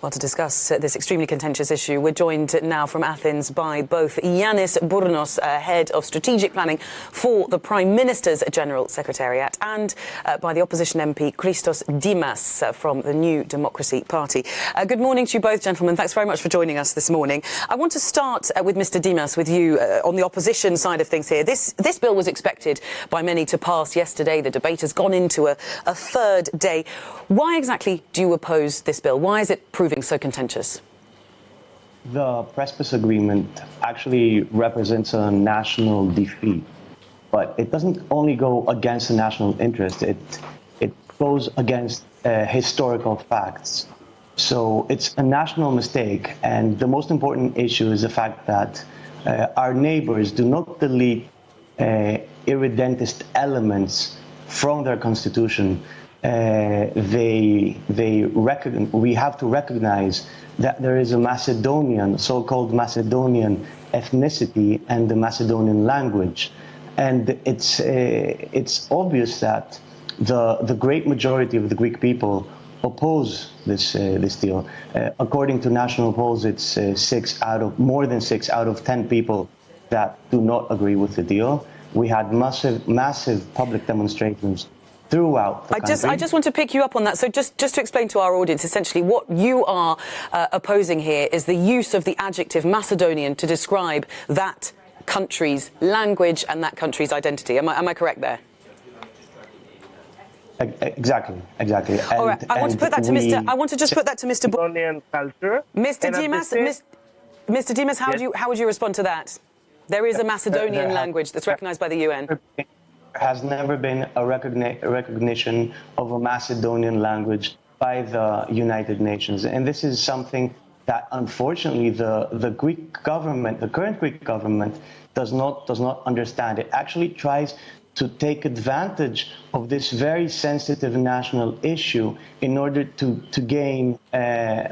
Well, to discuss this extremely contentious issue, we're joined now from Athens by both Yannis Bournos, Head of Strategic Planning for the Prime Minister's General Secretariat, and by the opposition MP Christos Dήμας from the New Democracy Party. Good morning to you both, gentlemen. Thanks very much for joining us this morning. I want to start with Mr. Dήμας, with you on the opposition side of things here. This bill was expected by many to pass yesterday. The debate has gone into a third day. Why exactly do you oppose this bill? Why is it proving so contentious? The Prespon agreement actually represents a national defeat, but it doesn't only go against the national interest, it goes against historical facts. So it's a national mistake, and the most important issue is the fact that our neighbors do not delete irredentist elements from their constitution. We have to recognize that there is a Macedonian, so-called Macedonian ethnicity and the Macedonian language, and it's obvious that the great majority of the Greek people oppose this deal. According to national polls, it's more than 6 out of 10 people that do not agree with the deal. We had massive public demonstrations throughout the country. I just want to pick you up on that. So just to explain to our audience, essentially what you are opposing here is the use of the adjective Macedonian to describe that country's language and that country's identity. Am I correct there? Exactly. All right, I want to put that to Mr. I want to just put that to Mr. Culture. Mr. Dήμας, how would you respond to that? There is a Macedonian language that's recognized by the UN. There has never been a recognition of a Macedonian language by the United Nations, and this is something that unfortunately the Greek government, the current Greek government, does not understand. It actually tries to take advantage of this very sensitive national issue in order to gain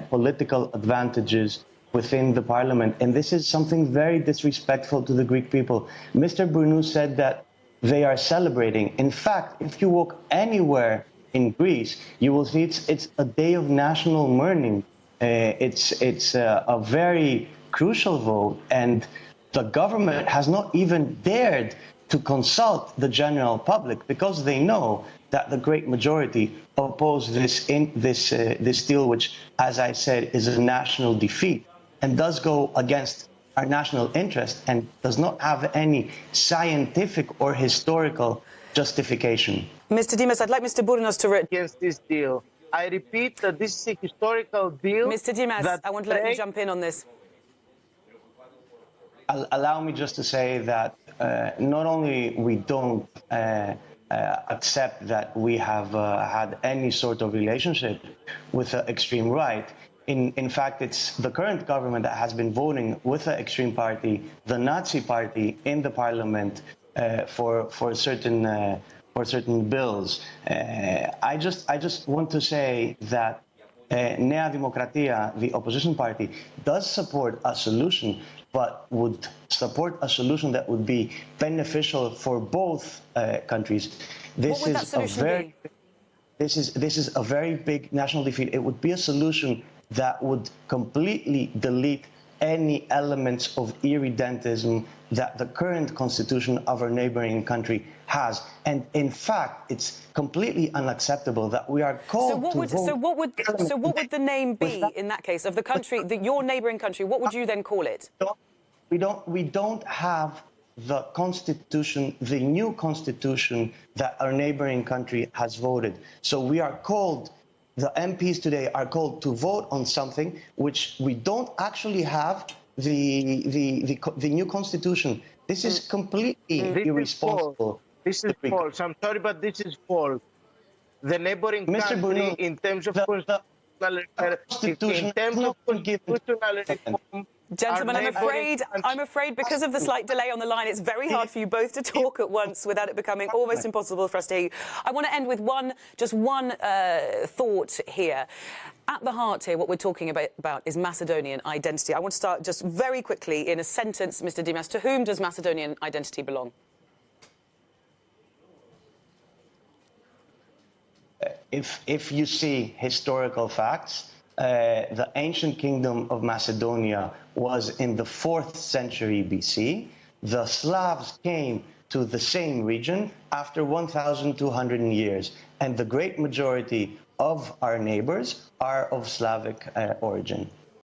political advantages within the parliament. And this is something very disrespectful to the Greek people. Mr. Bournos said that they are celebrating. In fact, if you walk anywhere in Greece, you will see it's a day of national mourning. It's a very crucial vote, and the government has not even dared to consult the general public because they know that the great majority oppose this deal, which, as I said, is a national defeat and does go against our national interest and does not have any scientific or historical justification. Mr. Dήμας, I'd like Mr. Bournos to... Against this deal. I repeat that this is a historical deal. Mr. Dήμas, I want to let you jump in on this. Allow me just to say that not only we don't accept that we have had any sort of relationship with the extreme right. In fact, it's the current government that has been voting with the extreme party, the Nazi party, in the parliament for certain bills. I just want to say that Nea Demokratia, the opposition party, does support a solution, but would support a solution that would be beneficial for both countries. This is a very big national defeat. It would be a solution that would completely delete any elements of irredentism that the current constitution of our neighboring country has. And in fact, it's completely unacceptable that we are called to vote. So what would the name be in that case of the country, your neighboring country? What would you then call it? We don't have the constitution, the new constitution that our neighboring country has voted. So we are called, the MPs today are called to vote on something which we don't actually have the new constitution. This is completely irresponsible. This is false. I'm sorry, but this is false. The neighboring country, Bournos, in terms of constitutional reform. Gentlemen, I'm afraid because of the slight delay on the line, it's very hard for you both to talk at once without it becoming almost impossible for us to hear you. I want to end with just one thought here. At the heart here, what we're talking about is Macedonian identity. I want to start just very quickly in a sentence, Mr. Dήμας. To whom does Macedonian identity belong? If you see historical facts, the ancient kingdom of Macedonia was in the 4th century BC. The Slavs came to the same region after 1,200 years, and the great majority of our neighbors are of Slavic origin.